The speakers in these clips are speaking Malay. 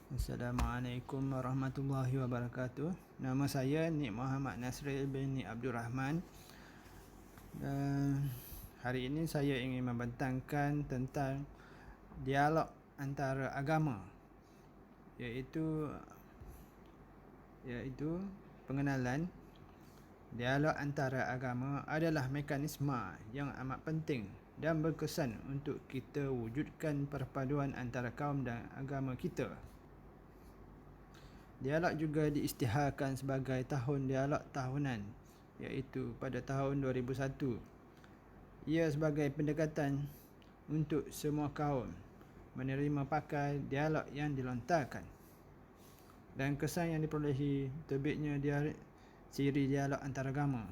Assalamualaikum warahmatullahi wabarakatuh. Nama saya Nik Muhammad Nasril bin Nik Abdul Rahman. Dan hari ini saya ingin membentangkan tentang dialog antara agama, iaitu pengenalan. Dialog antara agama adalah mekanisme yang amat penting dan berkesan untuk kita wujudkan perpaduan antara kaum dan agama kita. Dialog juga diisytiharkan sebagai tahun dialog tahunan, iaitu pada tahun 2001. Ia sebagai pendekatan untuk semua kaum menerima pakai dialog yang dilontarkan, dan kesan yang diperolehi terbitnya siri dialog antaragama.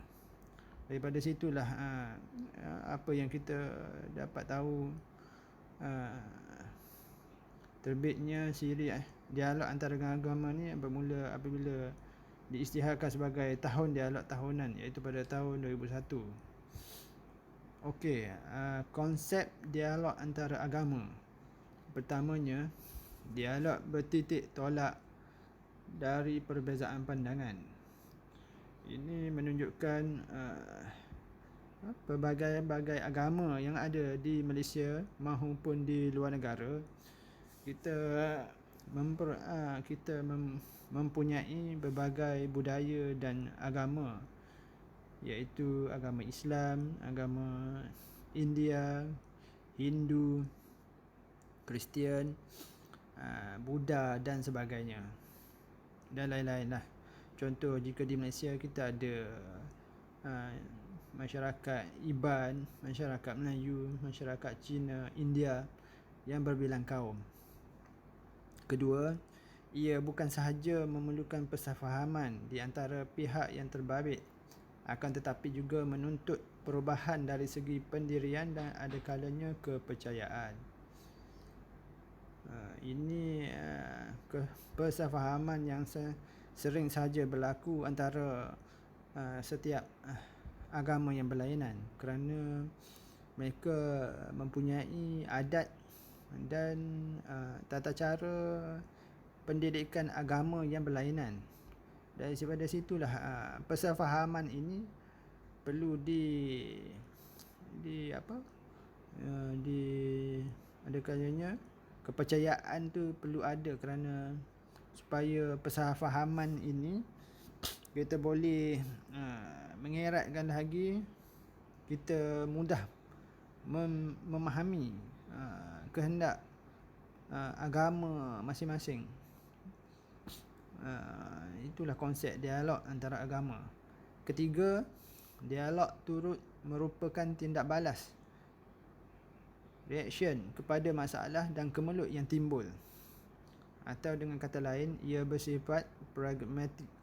Daripada situlah apa yang kita dapat tahu, terbitnya siri dialog antaragama ni bermula apabila diisytiharkan sebagai tahun dialog tahunan, iaitu pada tahun 2001. Okey, konsep dialog antara agama. Pertamanya, dialog bertitik tolak dari perbezaan pandangan. Ini menunjukkan pelbagai agama yang ada di Malaysia maupun di luar negara. Kita mempunyai berbagai budaya dan agama, iaitu agama Islam, agama India, Hindu, Kristian, Buddha dan sebagainya, dan lain-lain lah. Contoh, jika di Malaysia kita ada masyarakat Iban, masyarakat Melayu, masyarakat Cina, India yang berbilang kaum. Kedua, ia bukan sahaja memerlukan persefahaman di antara pihak yang terbabit, akan tetapi juga menuntut perubahan dari segi pendirian dan ada kalanya kepercayaan. Ini persefahaman yang sering sahaja berlaku antara setiap agama yang berlainan, kerana mereka mempunyai adat dan tata cara pendidikan agama yang berlainan. Daripada situlah persefahaman ini perlu ada kalanya kepercayaan tu perlu ada, kerana supaya persefahaman ini kita boleh mengeratkan lagi, kita mudah memahami kehendak agama masing-masing. Itulah konsep dialog antara agama. Ketiga, dialog turut merupakan tindak balas, reaction kepada masalah dan kemelut yang timbul, atau dengan kata lain, ia bersifat pragmatik.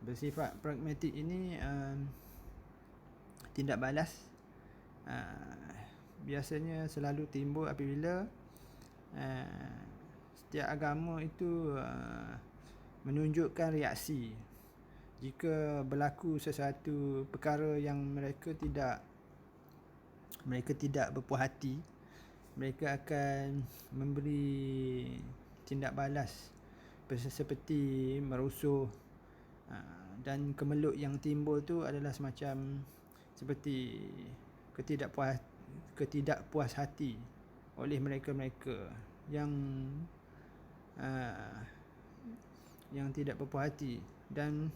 Bersifat pragmatik ini tindak balas biasanya selalu timbul apabila setiap agama itu menunjukkan reaksi jika berlaku sesuatu perkara yang mereka tidak berpuas hati. Mereka akan memberi tindak balas seperti merusuh, dan kemelut yang timbul tu adalah semacam seperti ketidakpuas hati oleh mereka-mereka yang tidak berpuas hati, dan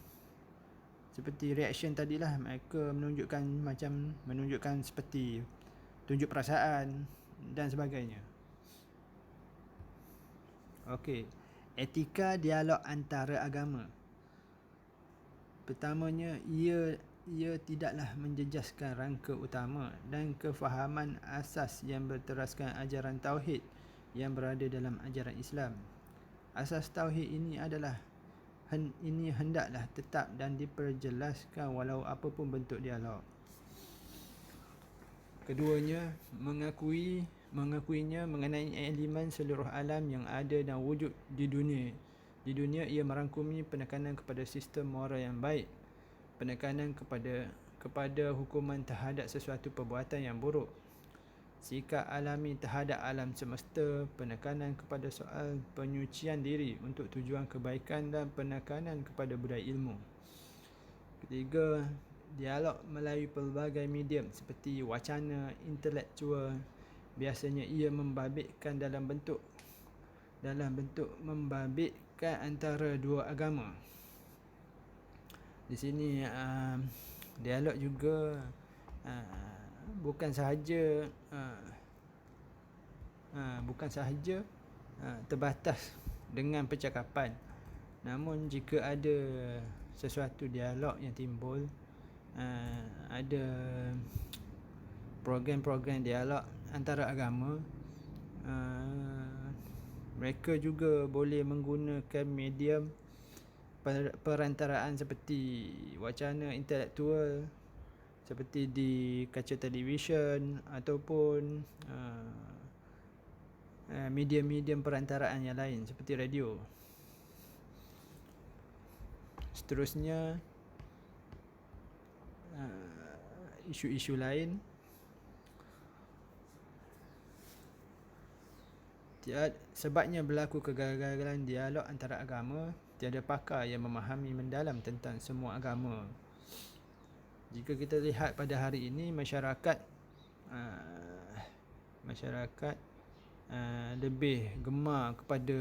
seperti reaction tadilah, mereka menunjukkan seperti tunjuk perasaan dan sebagainya. Okey, etika dialog antara agama. Pertamanya, ia tidaklah menjejaskan rangka utama dan kefahaman asas yang berteraskan ajaran tauhid yang berada dalam ajaran Islam. Asas tauhid ini hendaklah tetap dan diperjelaskan walau apapun bentuk dialog. Keduanya, mengakuinya mengenai elemen seluruh alam yang ada dan wujud di dunia. Di dunia, ia merangkumi penekanan kepada sistem moral yang baik, penekanan kepada hukuman terhadap sesuatu perbuatan yang buruk, sikap alami terhadap alam semesta, penekanan kepada soal penyucian diri untuk tujuan kebaikan dan penekanan kepada budaya ilmu. Ketiga, dialog melalui pelbagai medium seperti wacana intelektual. Biasanya ia membabitkan dalam bentuk membabitkan antara dua agama. Di sini dialog juga bukan sahaja terbatas dengan percakapan, namun jika ada sesuatu dialog yang timbul, ada program-program dialog antara agama, mereka juga boleh menggunakan medium perantaraan seperti wacana intelektual, seperti di kaca televisyen ataupun medium-medium perantaraan yang lain seperti radio. Seterusnya, isu-isu lain. Sebabnya berlaku kegagalan dialog antara agama, tiada pakar yang memahami mendalam tentang semua agama. Jika kita lihat pada hari ini, masyarakat lebih gemar kepada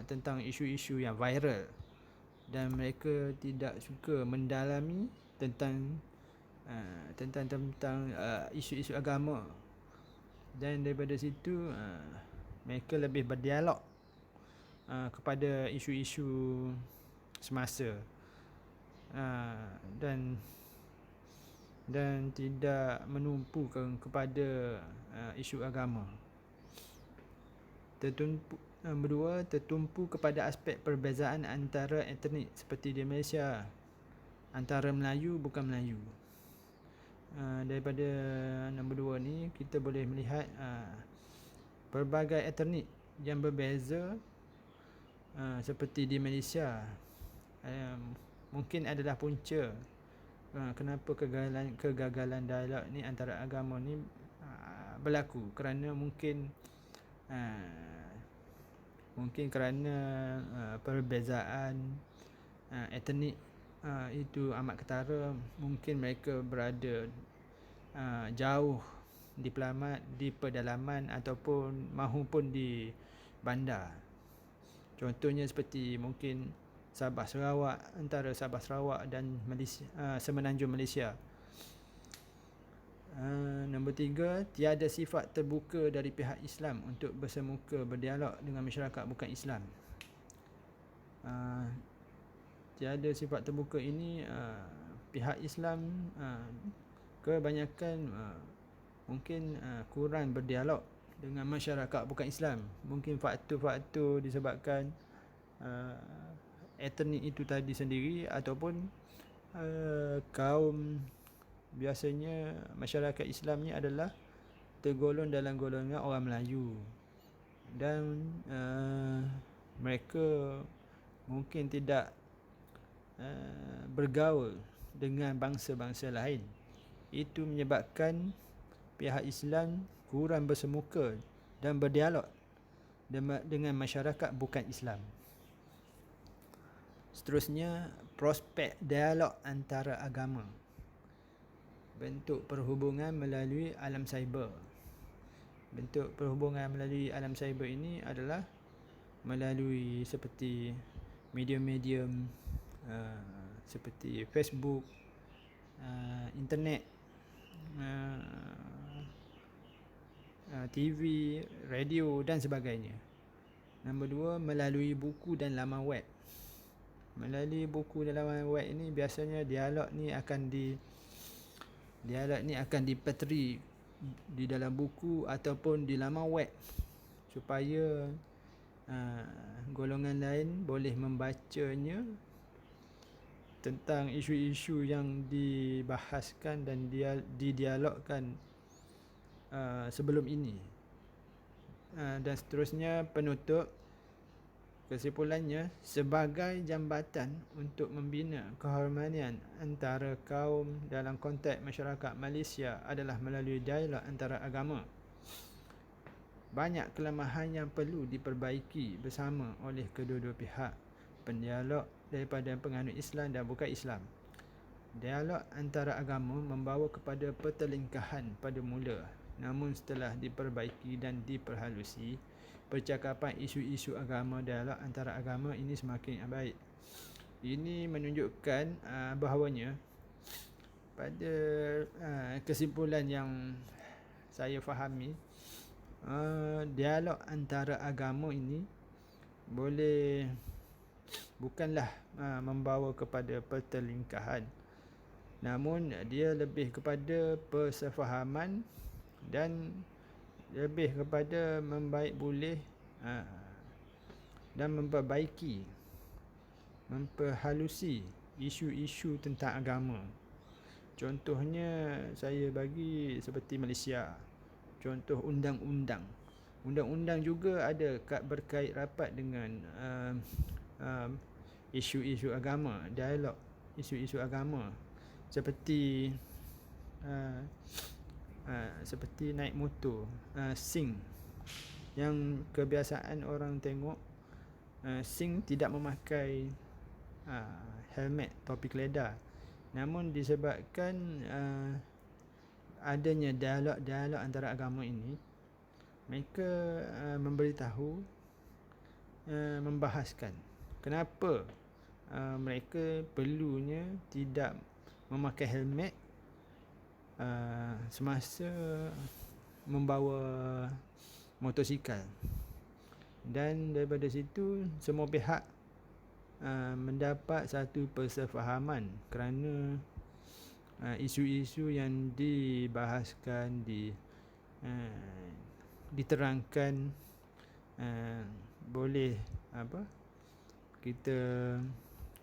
tentang isu-isu yang viral, dan mereka tidak suka mendalami tentang isu-isu agama. Dan daripada situ mereka lebih berdialog kepada isu-isu semasa, dan tidak menumpukan kepada isu agama. Nombor dua, tertumpu kepada aspek perbezaan antara etnik seperti di Malaysia, antara Melayu bukan Melayu. Daripada nombor dua ni, kita boleh melihat pelbagai etnik yang berbeza, seperti di Malaysia, mungkin adalah punca kenapa kegagalan dialog ni antara agama ni berlaku, kerana mungkin kerana perbezaan etnik itu amat ketara. Mungkin mereka berada jauh di pedalaman ataupun mahupun di bandar. Contohnya seperti mungkin Sabah Sarawak, antara Sabah Sarawak dan Malaysia, Semenanjung Malaysia. Nombor tiga, tiada sifat terbuka dari pihak Islam untuk bersemuka berdialog dengan masyarakat bukan Islam. Tiada sifat terbuka ini, pihak Islam kebanyakan mungkin kurang berdialog dengan masyarakat bukan Islam. Mungkin faktor-faktor disebabkan etnik itu tadi sendiri, ataupun kaum, biasanya masyarakat Islam ni adalah tergolong dalam golongan orang Melayu, dan mereka mungkin tidak bergaul dengan bangsa-bangsa lain. Itu menyebabkan pihak Islam kurang bersemuka dan berdialog dengan masyarakat bukan Islam. Seterusnya, prospek dialog antara agama. Bentuk perhubungan melalui alam cyber. Bentuk perhubungan melalui alam cyber ini adalah melalui seperti medium-medium seperti Facebook, internet, TV, radio dan sebagainya. Nombor dua, melalui buku dan laman web. Melalui buku dan laman web ini, biasanya dialog ni akan dipeteri di dalam buku ataupun di laman web, supaya golongan lain boleh membacanya tentang isu-isu yang dibahaskan dan didialogkan sebelum ini. Dan seterusnya, penutup. Kesimpulannya, sebagai jambatan untuk membina keharmonian antara kaum dalam konteks masyarakat Malaysia adalah melalui dialog antara agama. banyak kelemahan yang perlu diperbaiki bersama oleh kedua-dua pihak pendialog daripada penganut Islam dan bukan Islam. Dialog antara agama membawa kepada pertelingkahan pada mula, namun setelah diperbaiki dan diperhalusi, percakapan isu-isu agama, dialog antara agama ini semakin baik. Ini menunjukkan bahawanya pada kesimpulan yang saya fahami, dialog antara agama ini boleh bukanlah membawa kepada pertelingkahan, namun dia lebih kepada persefahaman dan lebih kepada membaik boleh dan memperbaiki, memperhalusi isu-isu tentang agama. Contohnya saya bagi seperti Malaysia, contoh undang-undang. Undang-undang juga ada berkait rapat dengan isu-isu agama, dialog isu-isu agama, seperti seperti naik motor, sing, yang kebiasaan orang tengok sing tidak memakai helmet, topi keledar. Namun disebabkan adanya dialog antara agama ini, mereka memberitahu, membahaskan kenapa mereka perlunya tidak memakai helmet semasa membawa motosikal. Dan daripada situ semua pihak mendapat satu persefahaman kerana isu-isu yang dibahaskan, diterangkan, boleh kita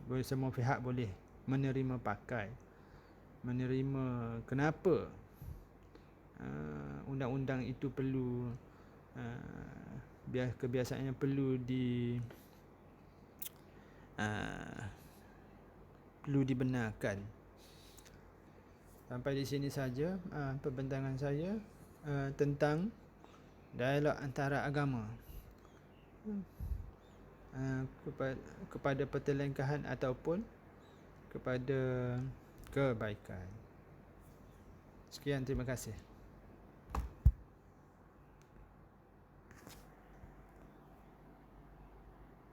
boleh, semua pihak boleh menerima pakai, menerima kenapa undang-undang itu perlu, kebiasaannya perlu perlu dibenarkan. Sampai di sini saja perbincangan saya tentang dialog antara agama kepada pertelingkahan ataupun kepada kebaikan. Sekian, terima kasih.